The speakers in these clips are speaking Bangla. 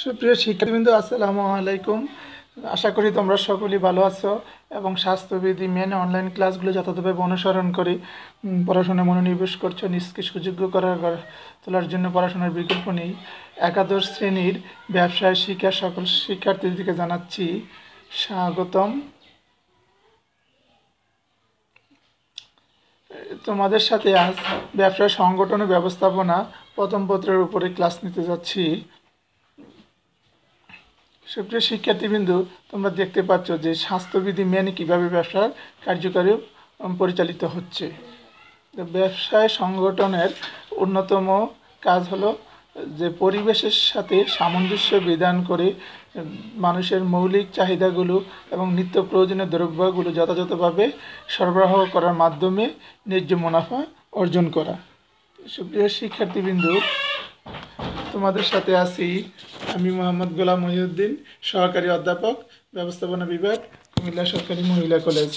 সুপ্রিয় শিক্ষার্থীবৃন্দ, আসসালামু আলাইকুম। আশা করি তোমরা সকলেই ভালো আছো এবং স্বাস্থ্যবিধি মেনে অনলাইন ক্লাসগুলো যথাযথভাবে অনুসরণ করে পড়াশোনায় মনোনিবেশ করছো। নিজকে সুযোগ্য তোলার জন্য পড়াশোনার বিকল্প নেই। একাদশ শ্রেণীর ব্যবসায় শিক্ষা সকল শিক্ষার্থীদেরকে জানাচ্ছি স্বাগতম। তোমাদের সাথে আজ ব্যবসা সংগঠন ও ব্যবস্থাপনা প্রথম পত্রের উপরে ক্লাস নিতে যাচ্ছি। সুপ্রিয় শিক্ষার্থীবৃন্দ, তোমরা দেখতে পাচ্ছ যে স্বাস্থ্যবিধি মেনে কীভাবে ব্যবসা কার্যকরী পরিচালিত হচ্ছে। ব্যবসায় সংগঠনের অন্যতম কাজ হলো যে পরিবেশের সাথে সামঞ্জস্য বিধান করে মানুষের মৌলিক চাহিদাগুলো এবং নিত্য প্রয়োজনীয় দ্রব্যগুলো যথাযথভাবে সরবরাহ করার মাধ্যমে ন্যায্য মুনাফা অর্জন করা। সুপ্রিয় শিক্ষার্থীবৃন্দ, তোমাদের সাথে আছি আমি মোহাম্মদ গোলাম মহিউদ্দিন, সহকারী অধ্যাপক, ব্যবস্থাপনা বিভাগ, কুমিল্লা সরকারি মহিলা কলেজ।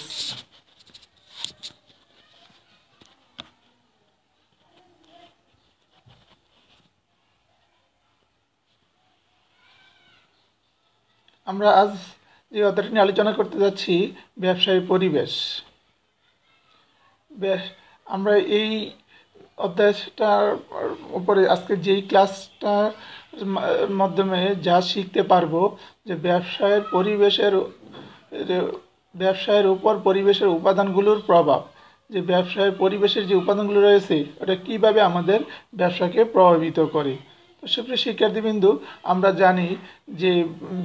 আমরা আজ যে অধ্যায়টি নিয়ে আলোচনা করতে যাচ্ছি ব্যবসায়ী পরিবেশ। আমরা এই অধ্যায়টার উপরে আজকে যেই ক্লাসটার মাধ্যমে যা শিখতে পারবো যে ব্যবসায়ের উপর পরিবেশের উপাদানগুলোর প্রভাব, যে ব্যবসায়ের পরিবেশের যে উপাদানগুলো রয়েছে ওটা কীভাবে আমাদের ব্যবসাকে প্রভাবিত করে। তো সুপ্রিয় শিক্ষার্থীবৃন্দ, আমরা জানি যে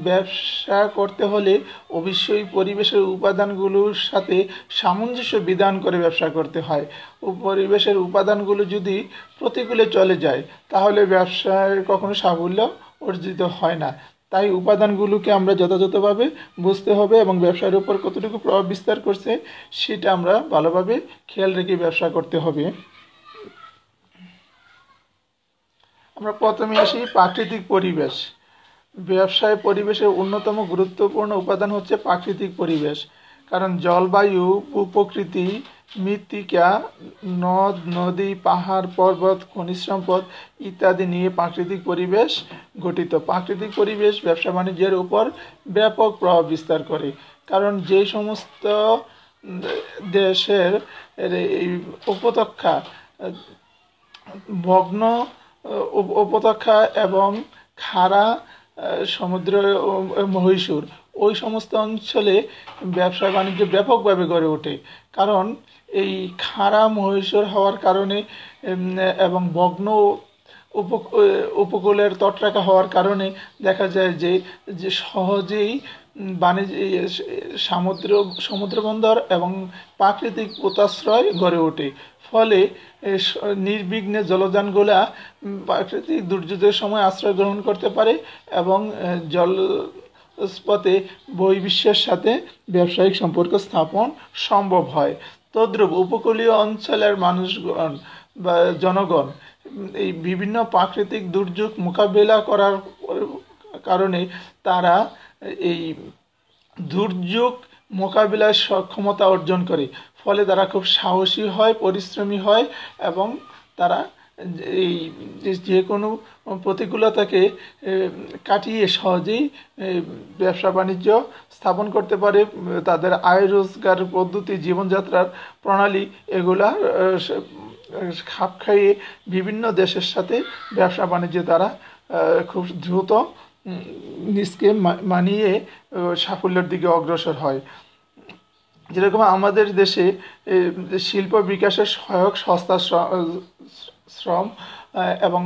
ব্যবসা করতে হলে অবশ্যই পরিবেশের উপাদানগুলোর সাথে সামঞ্জস্য বিধান করে ব্যবসা করতে হয়। পরিবেশের উপাদানগুলো যদি প্রতিকূলে চলে যায় তাহলে ব্যবসায় কখনো সাফল্য অর্জিত হয় না। তাই উপাদানগুলোকে আমরা যথাযথভাবে বুঝতে হবে এবং ব্যবসার উপর কতটুকু প্রভাব বিস্তার করছে সেটা আমরা ভালোভাবে খেয়াল রেখে ব্যবসা করতে হবে। আমরা প্রথমে আসি প্রাকৃতিক পরিবেশ। ব্যবসায় পরিবেশের অন্যতম গুরুত্বপূর্ণ উপাদান হচ্ছে প্রাকৃতিক পরিবেশ, কারণ জলবায়ু, ভূপ্রকৃতি, মৃত্তিকা, নদ নদী, পাহাড় পর্বত, খনিজ সম্পদ ইত্যাদি নিয়ে প্রাকৃতিক পরিবেশ গঠিত। প্রাকৃতিক পরিবেশ ব্যবসা বাণিজ্যের উপর ব্যাপক প্রভাব বিস্তার করে, কারণ যে সমস্ত দেশের এই উপত্যকা, ভগ্ন উপত্যকা এবং খাড়া সমুদ্র মহীশূর, ওই সমস্ত অঞ্চলে ব্যবসা বাণিজ্য ব্যাপকভাবে গড়ে ওঠে। কারণ এই খাড়া মহীশূর হওয়ার কারণে এবং ভগ্ন উপকূলের তটরেখা হওয়ার কারণে দেখা যায় যে সহজেই সমুদ্র বন্দর এবং প্রাকৃতিক পোতাশ্রয় গড়ে ওঠে। ফলে নির্বিঘ্নে জলযানগুলা প্রাকৃতিক দুর্যোগের সময় আশ্রয় গ্রহণ করতে পারে এবং জলপথে বহির্বিশ্বের সাথে ব্যবসায়িক সম্পর্ক স্থাপন সম্ভব হয়। তদ্রূপ উপকূলীয় অঞ্চলের মানুষগণ বা জনগণ এই বিভিন্ন প্রাকৃতিক দুর্যোগ মোকাবেলা করার কারণে তারা এই দুর্যোগ মোকাবিলার সক্ষমতা অর্জন করে। ফলে তারা খুব সাহসী হয়, পরিশ্রমী হয় এবং তারা এই যে কোনো প্রতিকূলতাকে কাটিয়ে সহজেই ব্যবসা বাণিজ্য স্থাপন করতে পারে। তাদের আয় রোজগার পদ্ধতি, জীবনযাত্রার প্রণালী এগুলা খাপ খাইয়ে বিভিন্ন দেশের সাথে ব্যবসা বাণিজ্যে তারা খুব দ্রুত নিজকে মানিয়ে সাফল্যের দিকে অগ্রসর হয়। যেরকম আমাদের দেশে শিল্প বিকাশের সহায়ক সস্তা শ্রম এবং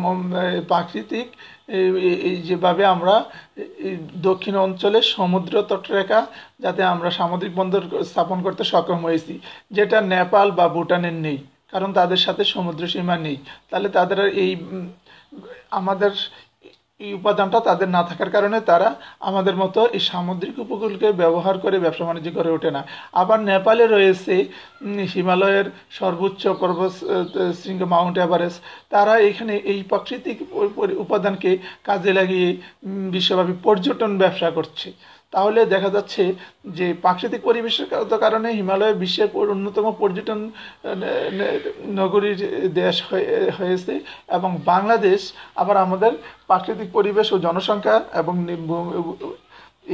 প্রাকৃতিক যেভাবে আমরা দক্ষিণ অঞ্চলে সমুদ্র তটরেখা যাতে আমরা সামুদ্রিক বন্দর স্থাপন করতে সক্ষম হয়েছি, যেটা নেপাল বা ভুটানের নেই, কারণ তাদের সাথে সমুদ্র সীমা নেই। তাহলে তাদের আমাদের এই উপাদানটা তাদের না থাকার কারণে তারা আমাদের মতো এই সামুদ্রিক উপকূলকে ব্যবহার করে ব্যবসা বাণিজ্য করে ওঠে না। আবার নেপালে রয়েছে হিমালয়ের সর্বোচ্চ পর্বত শৃঙ্গ মাউন্ট এভারেস্ট। তারা এখানে এই প্রাকৃতিক উপাদানকে কাজে লাগিয়ে বিশ্বব্যাপী পর্যটন ব্যবসা করছে। তাহলে দেখা যাচ্ছে যে প্রাকৃতিক পরিবেশের কারণে হিমালয় বিশ্বের অন্যতম পর্যটন নগরীর দেশ হয়েছে, এবং বাংলাদেশ আবার আমাদের প্রাকৃতিক পরিবেশ ও জনসংখ্যা এবং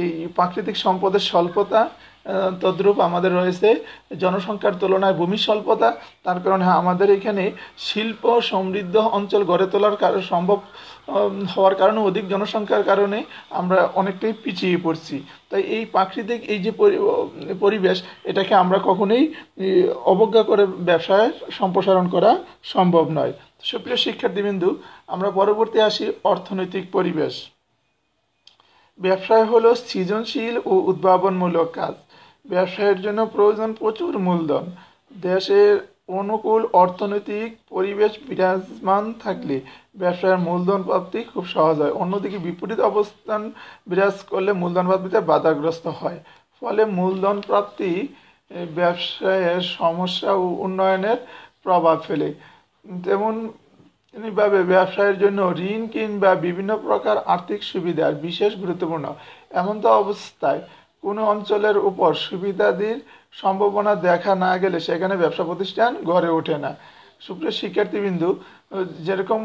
এই প্রাকৃতিক সম্পদের স্বল্পতা, তদ্রূপ আমাদের রয়েছে জনসংখ্যার তুলনায় ভূমি স্বল্পতা। তার কারণে আমাদের এখানে শিল্প সমৃদ্ধ অঞ্চল গড়ে তোলার সম্ভব হওয়ার কারণে অধিক জনসংখ্যার কারণে আমরা অনেকটাই পিছিয়ে পড়ছি। তাই এই প্রাকৃতিক এই যে পরিবেশ, এটাকে আমরা কখনোই অবজ্ঞা করে ব্যবসায় সম্প্রসারণ করা সম্ভব নয়। সুপ্রিয় শিক্ষার্থীবৃন্দু, আমরা পরবর্তী আসি অর্থনৈতিক পরিবেশ। ব্যবসায় হলো সৃজনশীল ও উদ্ভাবনমূলক কাজ। ব্যবসায়ের জন্য প্রয়োজন প্রচুর মূলধন। দেশের অনুকূল অর্থনৈতিক পরিবেশ বিরাজমান থাকলে ব্যবসায়ের মূলধন প্রাপ্তি খুব সহজ হয়। অন্যদিকে বিপরীত অবস্থান বিরাজ করলে মূলধন প্রাপ্তিতে বাধাগ্রস্ত হয়। ফলে মূলধন প্রাপ্তি ব্যবসায়ের সমস্যা ও উন্নয়নের প্রভাব ফেলে। তেমনভাবে ব্যবসায়ের জন্য ঋণ কিংবা বিভিন্ন প্রকার আর্থিক সুবিধার বিশেষ গুরুত্বপূর্ণ। এমনতো অবস্থায় কোনো অঞ্চলের উপর সুবিধাদির সম্ভাবনা দেখা না গেলে সেখানে ব্যবসা প্রতিষ্ঠান গড়ে ওঠে না। সুপ্রিয় শিক্ষার্থীবৃন্দু, যেরকম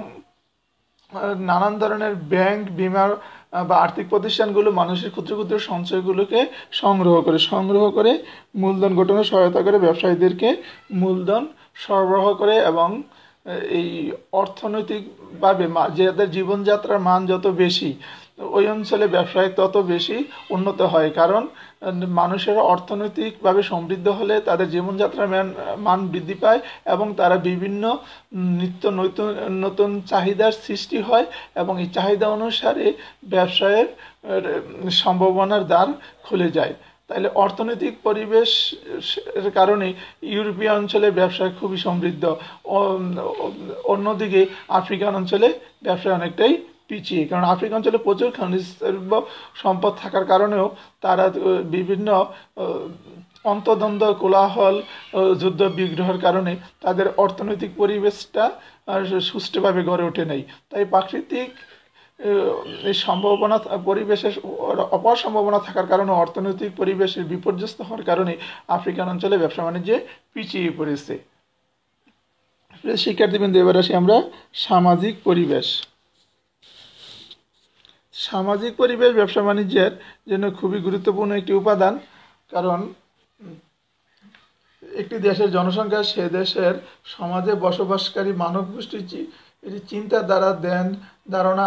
নানান ধরনের ব্যাংক, বিমা বা আর্থিক প্রতিষ্ঠানগুলো মানুষের ক্ষুদ্র ক্ষুদ্র সঞ্চয়গুলোকে সংগ্রহ করে মূলধন গঠনে সহায়তা করে, ব্যবসায়ীদেরকে মূলধন সরবরাহ করে, এবং এই অর্থনৈতিকভাবে যাদের জীবনযাত্রার মান যত বেশি, ওই অঞ্চলে ব্যবসায় তত বেশি উন্নত হয়। কারণ মানুষের অর্থনৈতিকভাবে সমৃদ্ধ হলে তাদের জীবনযাত্রার মান বৃদ্ধি পায় এবং তারা বিভিন্ন নিত্য নতুন নতুন চাহিদার সৃষ্টি হয়, এবং এই চাহিদা অনুসারে ব্যবসায়ের সম্ভাবনার দ্বার খুলে যায়। তাইলে অর্থনৈতিক পরিবেশের কারণে ইউরোপীয় অঞ্চলে ব্যবসা খুবই সমৃদ্ধ, অন্যদিকে আফ্রিকান অঞ্চলে ব্যবসা অনেকটাই পিছিয়ে। কারণ আফ্রিকা অঞ্চলে প্রচুর খনিজ সম্পদ থাকার কারণেও তারা বিভিন্ন অন্তর্দ্বন্দ্ব, কোলাহল, যুদ্ধ বিগ্রহের কারণে তাদের অর্থনৈতিক পরিবেশটা সুষ্ঠুভাবে গড়ে ওঠে নাই। তাই প্রাকৃতিক সম্ভাবনা, পরিবেশের অপার সম্ভাবনা থাকার কারণে অর্থনৈতিক পরিবেশের বিপর্যস্ত হওয়ার কারণে আফ্রিকান অঞ্চলে ব্যবসা বাণিজ্যে পিছিয়ে পড়েছে। শিক্ষার্থীবৃন্দ, এবার আসি আমরা সামাজিক পরিবেশ। সামাজিক পরিবেশ ব্যবসা বাণিজ্যের জন্য খুবই গুরুত্বপূর্ণ একটি উপাদান। কারণ একটি দেশের জনসংখ্যা সে দেশের সমাজে বসবাসকারী মানব গোষ্ঠীর চিন্তা দ্বারা, ধ্যান ধারণা,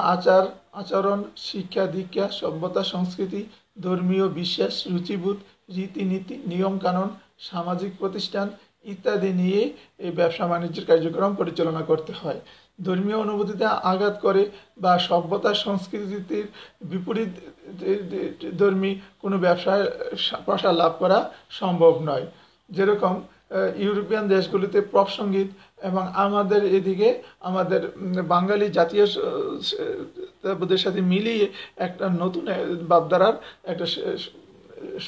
আচরণ, শিক্ষা দীক্ষা, সভ্যতা, সংস্কৃতি, ধর্মীয় বিশ্বাস, রুচিবোধ, রীতিনীতি, নিয়মকানুন, সামাজিক প্রতিষ্ঠান ইত্যাদি নিয়ে এই ব্যবসা বাণিজ্যের কার্যক্রম পরিচালনা করতে হয়। ধর্মীয় অনুভূতিতে আঘাত করে বা সভ্যতা সংস্কৃতির বিপরীত ধর্মী কোনো ব্যবসায় প্রসার লাভ করা সম্ভব নয়। যেরকম ইউরোপিয়ান দেশগুলিতে পপ সঙ্গীত, এবং আমাদের এদিকে আমাদের বাঙালি জাতীয় সাথে মিলিয়ে একটা নতুন ভাবধারার একটা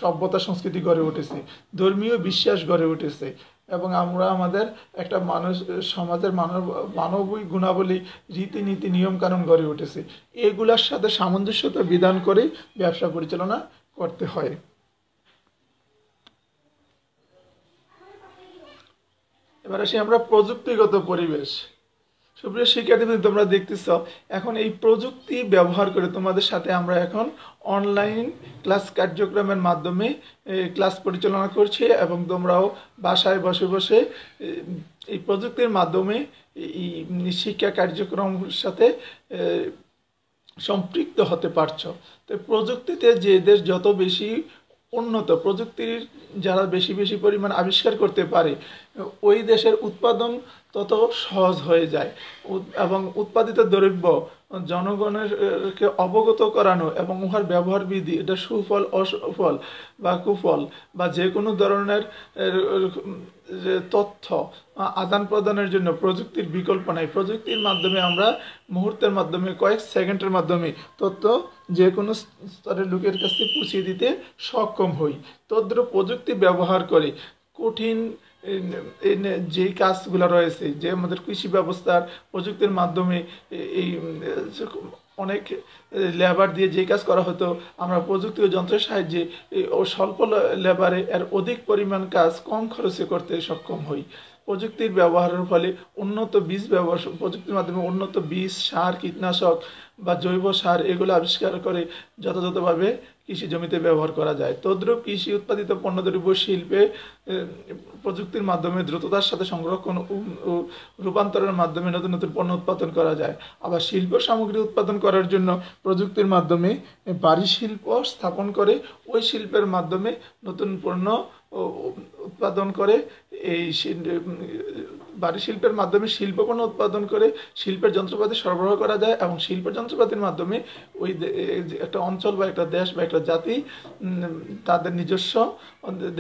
সভ্যতা সংস্কৃতি গড়ে উঠেছে, ধর্মীয় বিশ্বাস গড়ে উঠেছে, এবং আমরা আমাদের একটা সমাজের মানবিক গুণাবলী, রীতিনীতি, নিয়মকানুন গড়ে উঠেছে। এগুলার সাথে সামঞ্জস্যতা বিধান করে ব্যবসা পরিচালনা করতে হয়। এবার আসি আমরা প্রযুক্তিগত পরিবেশ। সুপ্রিয় শিক্ষার্থীবৃন্দ, তোমরা দেখতেছ এখন এই প্রযুক্তি ব্যবহার করে তোমাদের সাথে আমরা এখন অনলাইন ক্লাস কার্যক্রমের মাধ্যমে ক্লাস পরিচালনা করছি, এবং তোমরাও বাসায় বসে বসে এই প্রযুক্তির মাধ্যমে এই শিক্ষা কার্যক্রমের সাথে সম্পৃক্ত হতে পারছো। তো প্রযুক্তিতে যে দেশ যত বেশি উন্নত, প্রযুক্তির যারা বেশি বেশি পরিমাণ আবিষ্কার করতে পারে, ওই দেশের উৎপাদন তত সহজ হয়ে যায়, এবং উৎপাদিত দ্রব্য জনগণকে অবগত করানো এবং উহার ব্যবহার বিধি, এটা সুফল, অসফল বা কুফল বা যে কোনো ধরনের তথ্য আদান প্রদানের জন্য প্রযুক্তির বিকল্প নাই। প্রযুক্তির মাধ্যমে আমরা মুহূর্তের মাধ্যমে, কয়েক সেকেন্ডের মাধ্যমে তথ্য যে কোনো স্তরের লোকের কাছে পৌঁছে দিতে সক্ষম হই। তদ্রূপ প্রযুক্তি ব্যবহার করে কঠিন যে কাজগুলো রয়েছে, যে আমাদের কৃষি ব্যবস্থার প্রযুক্তির মাধ্যমে এই অনেক লেবার দিয়ে যে কাজ করা হতো, আমরা প্রযুক্তি ও যন্ত্রের সাহায্যে ও স্বল্প লেবারে এর অধিক পরিমাণ কাজ কম খরচে করতে সক্ষম হই। প্রযুক্তির ব্যবহারের ফলে উন্নত বীজ ব্যবহার, প্রযুক্তির মাধ্যমে উন্নত বীজ, সার, কীটনাশক বা জৈব সার এগুলো আবিষ্কার করে যথাযথভাবে কৃষি জমিতে ব্যবহার করা যায়। তদ্রূপ কৃষি উৎপাদিত পণ্যদ্রব্য শিল্পে প্রযুক্তির মাধ্যমে দ্রুততার সাথে সংরক্ষণ ও রূপান্তরের মাধ্যমে নতুন নতুন পণ্য উৎপাদন করা যায়। আবার শিল্প সামগ্রী উৎপাদন করার জন্য প্রযুক্তির মাধ্যমে বাড়ি শিল্প স্থাপন করে ওই শিল্পের মাধ্যমে নতুন পণ্য উৎপাদন করে এই বাড়ি শিল্পের মাধ্যমে শিল্প পণ্য উৎপাদন করে শিল্পের যন্ত্রপাতি সরবরাহ করা যায় এবং শিল্পের যন্ত্রপাতির মাধ্যমে ওই একটা অঞ্চল বা একটা দেশ বা একটা জাতি তাদের নিজস্ব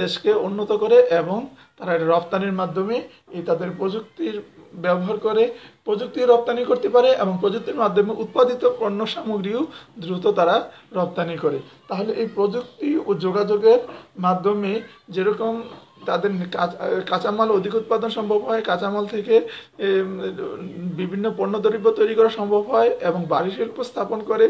দেশকে উন্নত করে এবং তারা রপ্তানির মাধ্যমে এই তাদের প্রযুক্তির ব্যবহার করে প্রযুক্তি রপ্তানি করতে পারে এবং প্রযুক্তির মাধ্যমে উৎপাদিত পণ্য সামগ্রীও দ্রুত তারা রপ্তানি করে। তাহলে এই প্রযুক্তি ও যোগাযোগের মাধ্যমে যেরকম তাদের কাঁচামাল অধিক উৎপাদন সম্ভব হয়, কাঁচামাল থেকে বিভিন্ন পণ্যদ্রব্য তৈরি করা সম্ভব হয় এবং বাড়ি শিল্প স্থাপন করে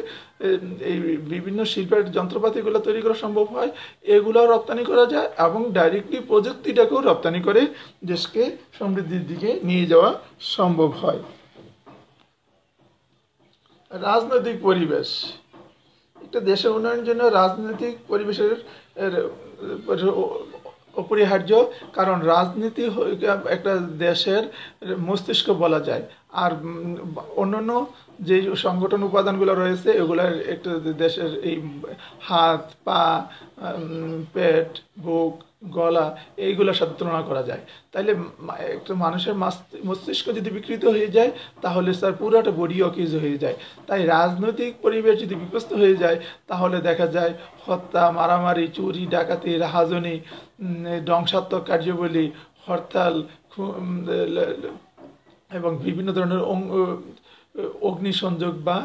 এই বিভিন্ন শিল্পের যন্ত্রপাতিগুলো তৈরি করা সম্ভব হয়, এগুলো রপ্তানি করা যায় এবং ডাইরেক্টলি প্রযুক্তিটাকেও রপ্তানি করে দেশকে সমৃদ্ধির দিকে নিয়ে যাওয়া সম্ভব হয়। রাজনৈতিক পরিবেশ, একটা দেশের উন্নয়নের জন্য রাজনৈতিক পরিবেশের অপরিহার্য, কারণ রাজনীতি একটা দেশের মস্তিষ্ক বলা যায়। আর অন্যান্য যে সংগঠন উপাদানগুলো রয়েছে এগুলার একটা দেশের এই হাত, পা, পেট, বুক, গলা এইগুলোর সাথে তুলনা করা যায়। তাইলে একটা মানুষের মস্তিষ্ক যদি বিকৃত হয়ে যায় তাহলে তার পুরোটা বডি অকেজ হয়ে যায়। তাই রাজনৈতিক পরিবেশ যদি বিপস্ত হয়ে যায় তাহলে দেখা যায় হত্যা, মারামারি, চুরি, ডাকাতি, রাহাজানি, ধ্বংসাত্মক কার্যাবলী, হরতাল এবং বিভিন্ন ধরনের অগ্নিসংযোগ বা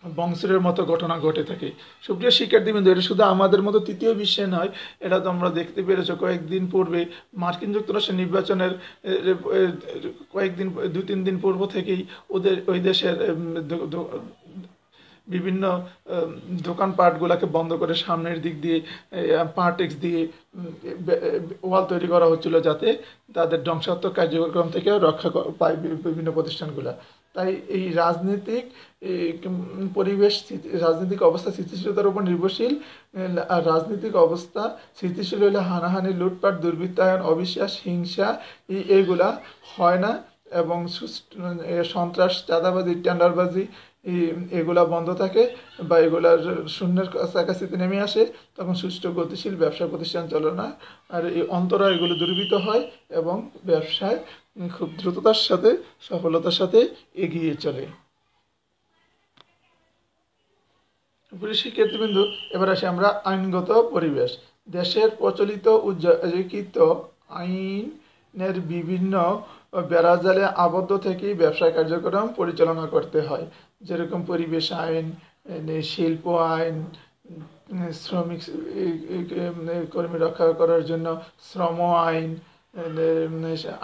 বংশের মতো ঘটনা ঘটে থাকে। সুপ্রিয় শিক্ষার্থীবৃন্দ, এটা শুধু আমাদের মতো তৃতীয় বিশ্বে নয়, এটা তোমরা দেখতে পেরেছো কয়েকদিন পূর্বে মার্কিন যুক্তরাষ্ট্রের নির্বাচনের দু তিন দিন পূর্ব থেকেই ওই দেশের বিভিন্ন দোকানপাটগুলোকে বন্ধ করে সামনের দিক দিয়ে পার্টেক্স দিয়ে ওয়াল তৈরি করা হচ্ছিল যাতে তাদের ধ্বংসাত্মক কার্যক্রম থেকে রক্ষা পায় বিভিন্ন প্রতিষ্ঠানগুলো। তাই এই রাজনৈতিক পরিবেশ, রাজনৈতিক অবস্থা স্থিতিশীলতার উপর নির্ভরশীল। আর রাজনৈতিক অবস্থা স্থিতিশীল হলে হানাহানি, লুটপাট, দুর্বৃত্তায়ন, অবিশ্বাস, হিংসা এইগুলা হয় না এবং সন্ত্রাস, চাঁদাবাজি, টেন্ডারবাজি এগুলা বন্ধ থাকে বা এগুলার শূন্যের কাছাকাছিতে নেমে আসে, তখন সুষ্ঠু গতিশীল ব্যবসা প্রতিষ্ঠান চলে না। আর এই অন্তরা এগুলো দূরীভূত হয় এবং ব্যবসায় খুব দ্রুততার সাথে সফলতার সাথে এগিয়ে চলে। শিক্ষার্থীবৃন্দ, এবার আসি আমরা আইনগত পরিবেশ। দেশের প্রচলিত উল্লিখিত আইনের বিভিন্ন বেড়াজালে আবদ্ধ থেকেই ব্যবসা কার্যক্রম পরিচালনা করতে হয়। যেরকম পরিবেশ আইন, শিল্প আইন, শ্রমিক কর্মী রক্ষা করার জন্য শ্রম আইন,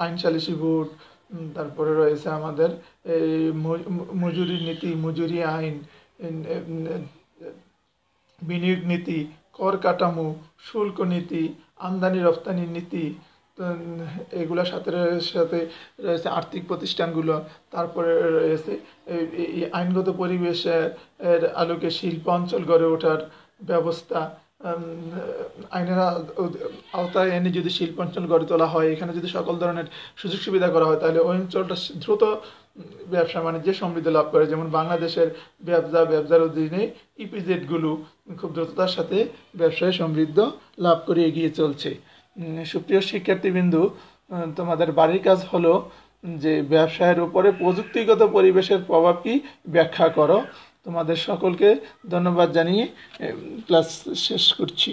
আইন সালিসি বোর্ড, তারপরে রয়েছে আমাদের মজুরি নীতি, মজুরি আইন, বিনিয়োগ নীতি, কর কাঠামো, শুল্ক নীতি, আমদানি রপ্তানি নীতি, এগুলোর সাথে রয়েছে আর্থিক প্রতিষ্ঠানগুলো। তারপরে রয়েছে এই আইনগত পরিবেশের আলোকে শিল্প অঞ্চল গড়ে ওঠার ব্যবস্থা। আইনের আওতায় এনে যদি শিল্পাঞ্চল গড়ে তোলা হয়, এখানে যদি সকল ধরনের সুযোগ সুবিধা করা হয়, তাহলে ওই অঞ্চলটা দ্রুত ব্যবসা বাণিজ্যে সমৃদ্ধি লাভ করে। যেমন বাংলাদেশের ব্যবসার অধীনে ইপিজেডগুলো খুব দ্রুততার সাথে ব্যবসায় সমৃদ্ধ লাভ করে এগিয়ে চলছে। সুপ্রিয় শিক্ষার্থীবৃন্দ, তোমাদের বাড়ির কাজ হলো যে ব্যবসায়ের উপরে প্রযুক্তিগত পরিবেশের প্রভাব কি ব্যাখ্যা করো। তোমাদের সকলকে ধন্যবাদ জানিয়ে ক্লাস শেষ করছি।